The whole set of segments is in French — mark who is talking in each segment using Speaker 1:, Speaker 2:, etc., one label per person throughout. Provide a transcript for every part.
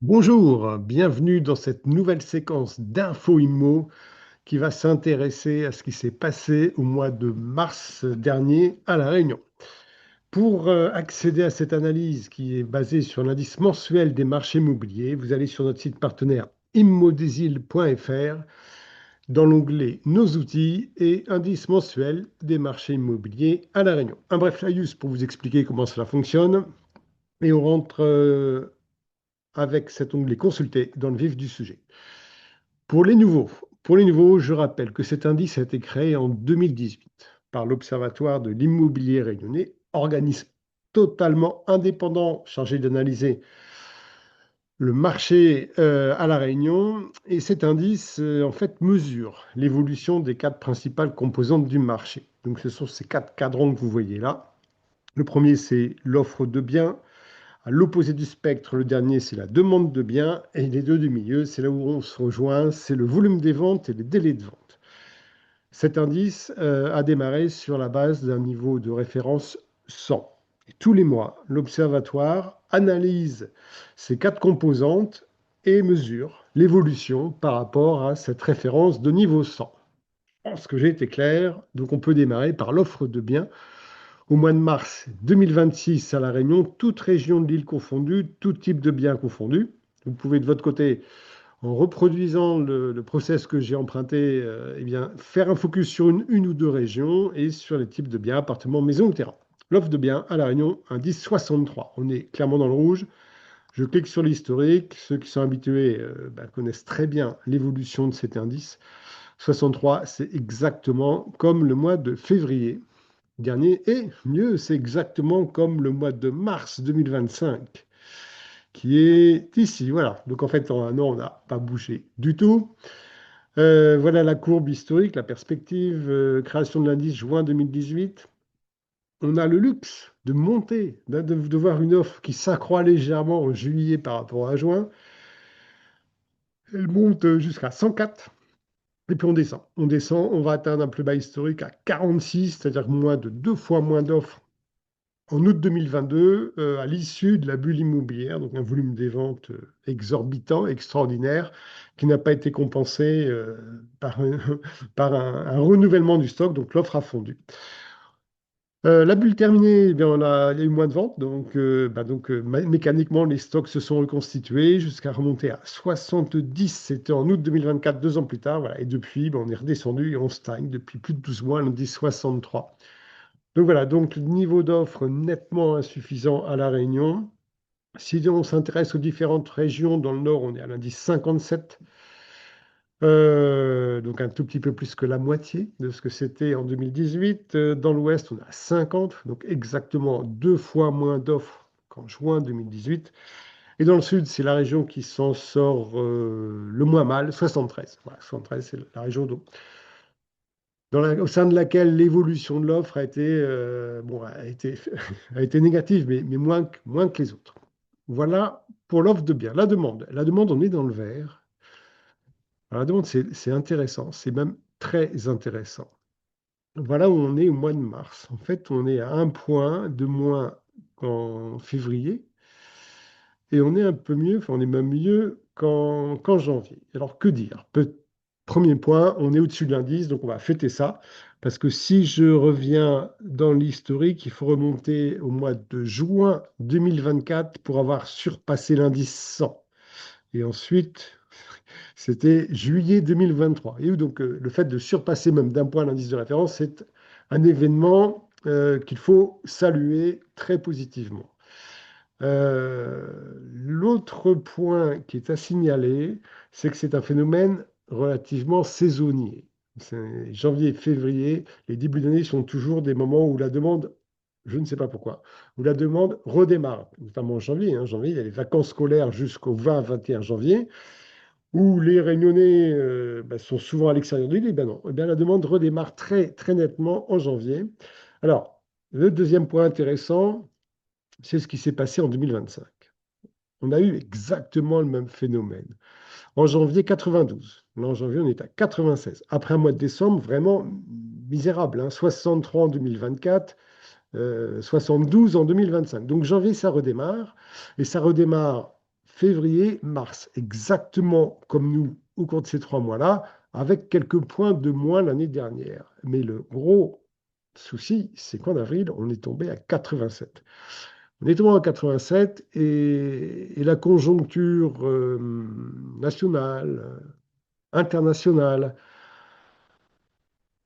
Speaker 1: Bonjour, bienvenue dans cette nouvelle séquence d'Info Immo qui va s'intéresser à ce qui s'est passé au mois de mars dernier à La Réunion. Pour accéder à cette analyse qui est basée sur l'indice mensuel des marchés immobiliers, vous allez sur notre site partenaire immodésil.fr dans l'onglet Nos outils et indice mensuel des marchés immobiliers à La Réunion. Un bref laïus pour vous expliquer comment cela fonctionne et on rentre avec cet onglet Consulter dans le vif du sujet. Pour les nouveaux, je rappelle que cet indice a été créé en 2018 par l'Observatoire de l'immobilier réunionnais, organisme totalement indépendant chargé d'analyser le marché à La Réunion. Et cet indice, en fait, mesure l'évolution des quatre principales composantes du marché. Donc, ce sont ces quatre cadrans que vous voyez là. Le premier, c'est l'offre de biens. À l'opposé du spectre, le dernier, c'est la demande de biens. Et les deux du milieu, c'est là où on se rejoint, c'est le volume des ventes et les délais de vente. Cet indice a démarré sur la base d'un niveau de référence 100. Et tous les mois, l'Observatoire analyse ces quatre composantes et mesure l'évolution par rapport à cette référence de niveau 100. Parce que j'ai été clair, donc on peut démarrer par l'offre de biens. Au mois de mars 2026 à La Réunion, toute région de l'île confondue, tout type de biens confondus. Vous pouvez de votre côté, en reproduisant le process que j'ai emprunté, eh bien, faire un focus sur une ou deux régions et sur les types de biens, appartements, maisons ou terrains. L'offre de biens à La Réunion, indice 63. On est clairement dans le rouge. Je clique sur l'historique. Ceux qui sont habitués connaissent très bien l'évolution de cet indice. 63, c'est exactement comme le mois de février dernier. Et mieux, c'est exactement comme le mois de mars 2025 qui est ici. Voilà. Donc en fait, en un an, on n'a pas bougé du tout. Voilà la courbe historique, la perspective, création de l'indice juin 2018. On a le luxe de monter, de voir une offre qui s'accroît légèrement en juillet par rapport à juin. Elle monte jusqu'à 104. Et puis on descend. On descend, on va atteindre un plus bas historique à 46, c'est-à-dire moins de deux fois moins d'offres en août 2022, à l'issue de la bulle immobilière, donc un volume des ventes exorbitant, extraordinaire, qui n'a pas été compensé par, par un renouvellement du stock, donc l'offre a fondu. La bulle terminée, eh bien, il y a eu moins de ventes, donc mécaniquement, les stocks se sont reconstitués jusqu'à remonter à 70, c'était en août 2024, 2 ans plus tard, voilà, et depuis, on est redescendu et on stagne depuis plus de 12 mois, on dit 63. Donc voilà, donc niveau d'offre nettement insuffisant à La Réunion. Si on s'intéresse aux différentes régions, dans le nord, on est à l'indice 57, donc un tout petit peu plus que la moitié de ce que c'était en 2018. Dans l'ouest, on est à 50, donc exactement 2 fois moins d'offres qu'en juin 2018. Et dans le sud, c'est la région qui s'en sort le moins mal, 73. Voilà, 73, c'est la région au sein de laquelle l'évolution de l'offre a été négative, mais moins que les autres. Voilà pour l'offre de biens. La demande, on est dans le vert. Alors, la demande, c'est intéressant, c'est même très intéressant. Voilà où on est au mois de mars. En fait, on est à un point de moins qu'en février et on est un peu mieux, enfin, on est même mieux qu'en janvier. Alors, que dire? Premier point, on est au-dessus de l'indice, donc on va fêter ça. Parce que si je reviens dans l'historique, il faut remonter au mois de juin 2024 pour avoir surpassé l'indice 100. Et ensuite, c'était juillet 2023. Et donc, le fait de surpasser même d'un point l'indice de référence, c'est un événement qu'il faut saluer très positivement. L'autre point qui est à signaler, c'est que c'est un phénomène relativement saisonnier. Janvier et février, les débuts d'année sont toujours des moments où la demande, je ne sais pas pourquoi, où la demande redémarre, notamment en janvier. Janvier, il y a les vacances scolaires jusqu'au 20-21 janvier, où les Réunionnais sont souvent à l'extérieur de l'île. Et ben non, eh bien, la demande redémarre très, très nettement en janvier. Alors, le deuxième point intéressant, c'est ce qui s'est passé en 2025. On a eu exactement le même phénomène. En janvier 92, là en janvier on est à 96. Après un mois de décembre vraiment misérable, 63 en 2024, 72 en 2025. Donc janvier ça redémarre, et ça redémarre février, mars, exactement comme nous au cours de ces 3 mois-là, avec quelques points de moins l'année dernière. Mais le gros souci, c'est qu'en avril, on est tombé à 87. On est tombé à 87 et la conjoncture nationale, internationale,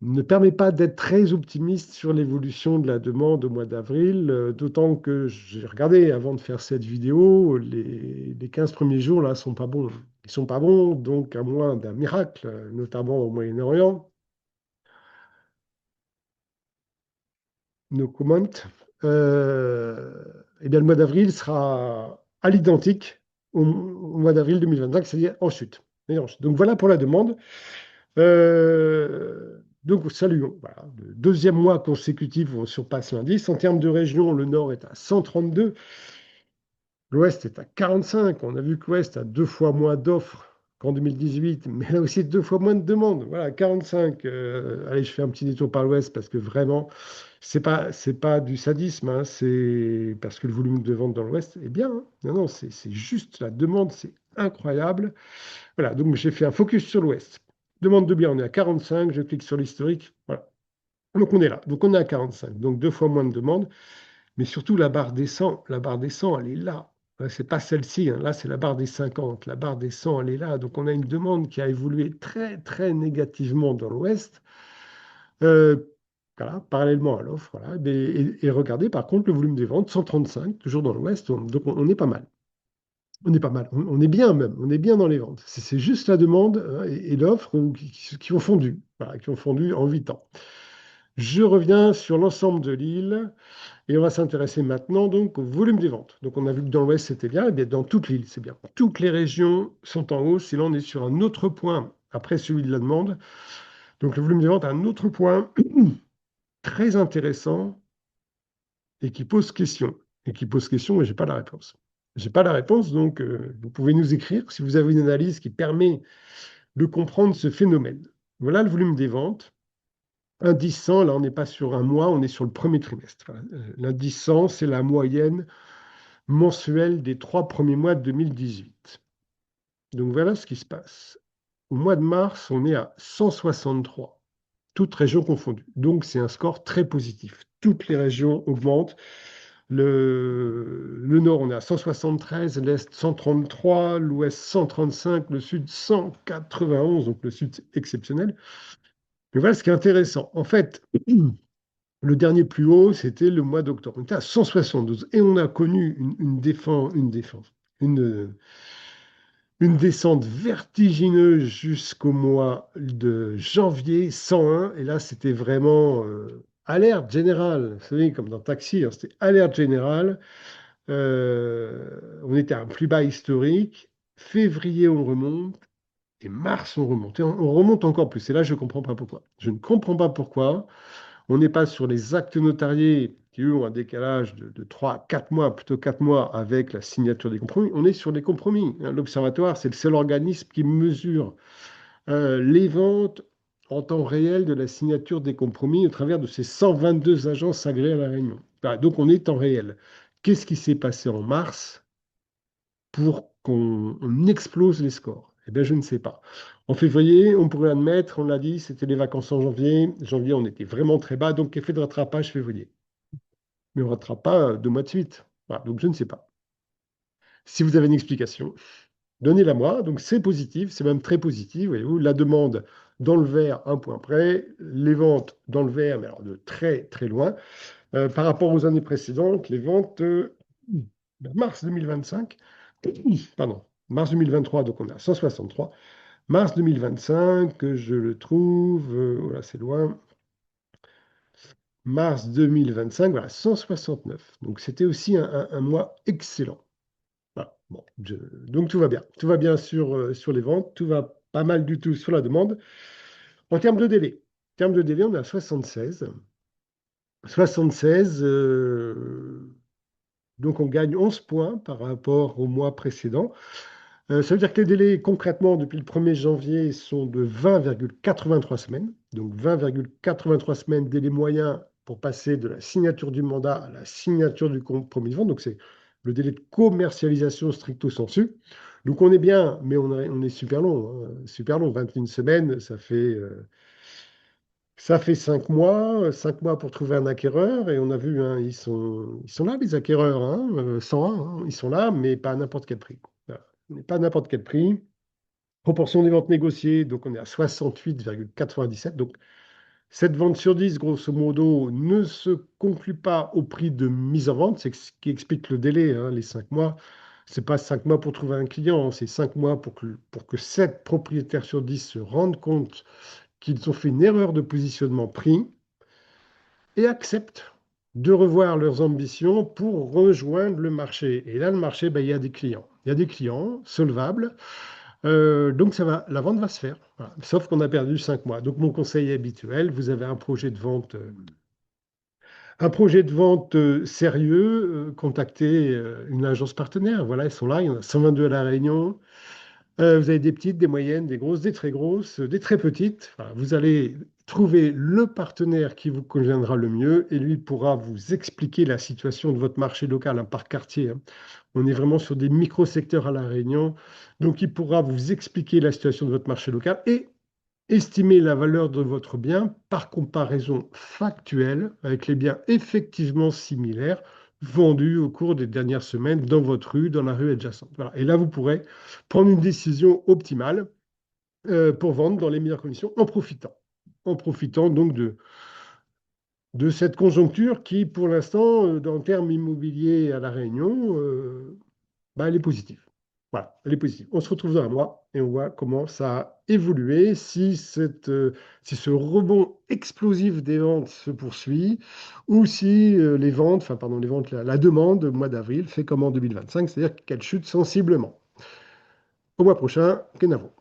Speaker 1: ne permet pas d'être très optimiste sur l'évolution de la demande au mois d'avril, d'autant que j'ai regardé avant de faire cette vidéo, les 15 premiers jours là sont pas bons. Ils sont pas bons, donc à moins d'un miracle, notamment au Moyen-Orient, no comment, eh bien le mois d'avril sera à l'identique au mois d'avril 2025, c'est-à-dire en chute. Donc voilà pour la demande. Donc, saluons. Voilà. Le deuxième mois consécutif, on surpasse l'indice. En termes de région, le nord est à 132, l'ouest est à 45. On a vu que l'ouest a 2 fois moins d'offres qu'en 2018, mais là aussi 2 fois moins de demandes. Voilà, 45. Allez, je fais un petit détour par l'ouest parce que vraiment, c'est pas du sadisme, hein, c'est parce que le volume de vente dans l'ouest est bien, hein. Non, non, c'est juste la demande, c'est incroyable. Voilà, donc j'ai fait un focus sur l'ouest. Demande de bien, on est à 45, je clique sur l'historique. Voilà. Donc on est là, donc on est à 45, donc 2 fois moins de demandes, mais surtout la barre descend, elle est là. C'est pas celle-ci, hein. Là c'est la barre des 50, la barre des 100, elle est là. Donc on a une demande qui a évolué très très négativement dans l'ouest, euh, voilà, parallèlement à l'offre. Voilà. Et regardez par contre le volume des ventes, 135, toujours dans l'ouest, donc on est pas mal. On est pas mal, on est bien même, on est bien dans les ventes. C'est juste la demande, hein, et l'offre qui ont fondu, voilà, qui ont fondu en 8 ans. Je reviens sur l'ensemble de l'île et on va s'intéresser maintenant donc au volume des ventes. Donc on a vu que dans l'ouest c'était bien, et bien dans toute l'île c'est bien. Toutes les régions sont en hausse et là on est sur un autre point après celui de la demande. Donc le volume des ventes a un autre point très intéressant et qui pose question. Et qui pose question, mais je n'ai pas la réponse. Je n'ai pas la réponse, donc vous pouvez nous écrire si vous avez une analyse qui permet de comprendre ce phénomène. Voilà le volume des ventes. Indice 100, là on n'est pas sur un mois, on est sur le premier trimestre. L'indice 100, c'est la moyenne mensuelle des 3 premiers mois de 2018. Donc voilà ce qui se passe. Au mois de mars, on est à 163, toutes régions confondues. Donc c'est un score très positif. Toutes les régions augmentent. Le nord, on est à 173, l'est 133, l'ouest 135, le sud 191, donc le sud c'est exceptionnel. Mais voilà ce qui est intéressant. En fait, le dernier plus haut, c'était le mois d'octobre. On était à 172 et on a connu une, une descente vertigineuse jusqu'au mois de janvier, 101. Et là, c'était vraiment alerte générale. Vous savez, comme dans Taxi, hein, c'était alerte générale. On était à un plus bas historique. Février, on remonte. Et mars, on remonte. Et on remonte encore plus. Et là, je ne comprends pas pourquoi. Je ne comprends pas pourquoi. On n'est pas sur les actes notariés qui, eux, ont un décalage de 3 à 4 mois, plutôt 4 mois avec la signature des compromis. On est sur les compromis. L'Observatoire, c'est le seul organisme qui mesure les ventes en temps réel de la signature des compromis au travers de ces 122 agences agréées à La Réunion. Voilà, donc on est en réel. Qu'est-ce qui s'est passé en mars pour qu'on explose les scores? Eh bien, je ne sais pas. En février, on pourrait admettre, on l'a dit, c'était les vacances en janvier. Janvier, on était vraiment très bas, donc effet de rattrapage février. Mais on ne rattrape pas 2 mois de suite. Voilà, donc je ne sais pas. Si vous avez une explication, donnez-la moi. Donc c'est positif, c'est même très positif. Voyez-vous, la demande dans le vert, un point près, les ventes dans le vert, mais alors de très très loin. Par rapport aux années précédentes, les ventes mars 2025, pardon, mars 2023, donc on est à 163. Mars 2025, je le trouve, voilà, c'est loin. Mars 2025, voilà, 169. Donc c'était aussi un mois excellent. Voilà. Bon, donc tout va bien. Tout va bien sur les ventes, tout va pas mal du tout sur la demande. En termes de délai, on est à 76. 76, donc on gagne 11 points par rapport au mois précédent. Ça veut dire que les délais, concrètement, depuis le 1er janvier, sont de 20,83 semaines. Donc 20,83 semaines, délai moyen pour passer de la signature du mandat à la signature du compromis de vente. Donc c'est le délai de commercialisation stricto sensu. Donc on est bien, mais on est super long, hein, super long. 21 semaines, ça fait 5 mois pour trouver un acquéreur. Et on a vu, hein, ils sont là, les acquéreurs, hein, 101, hein, ils sont là, mais pas à n'importe quel prix. Voilà. Mais pas à n'importe quel prix. Proportion des ventes négociées, donc on est à 68,97. Donc cette vente sur 10, grosso modo, ne se conclut pas au prix de mise en vente. C'est ce qui explique le délai, hein, les 5 mois. C'est pas 5 mois pour trouver un client, c'est 5 mois pour que 7 propriétaires sur 10 se rendent compte qu'ils ont fait une erreur de positionnement prix et acceptent de revoir leurs ambitions pour rejoindre le marché. Et là, le marché, ben, il y a des clients. Il y a des clients solvables. Donc la vente va se faire. Voilà. Sauf qu'on a perdu 5 mois. Donc mon conseil est habituel, vous avez un projet de vente sérieux, contactez une agence partenaire. Voilà, ils sont là, il y en a 122 à La Réunion. Vous avez des petites, des moyennes, des grosses, des très grosses, des très petites. Voilà, vous allez trouver le partenaire qui vous conviendra le mieux et lui pourra vous expliquer la situation de votre marché local, hein, par quartier, hein. On est vraiment sur des micro-secteurs à La Réunion. Donc, il pourra vous expliquer la situation de votre marché local et estimer la valeur de votre bien par comparaison factuelle avec les biens effectivement similaires vendus au cours des dernières semaines dans votre rue, dans la rue adjacente. Voilà. Et là, vous pourrez prendre une décision optimale pour vendre dans les meilleures conditions en profitant donc de cette conjoncture qui, pour l'instant, dans le terme immobilier à La Réunion, bah, elle est positive. Voilà, elle est positive. On se retrouve dans un mois et on voit comment ça a évolué, si ce rebond explosif des ventes se poursuit ou si les ventes, enfin pardon, les ventes, la demande au mois d'avril fait comme en 2025, c'est-à-dire qu'elle chute sensiblement. Au mois prochain, Kenavo.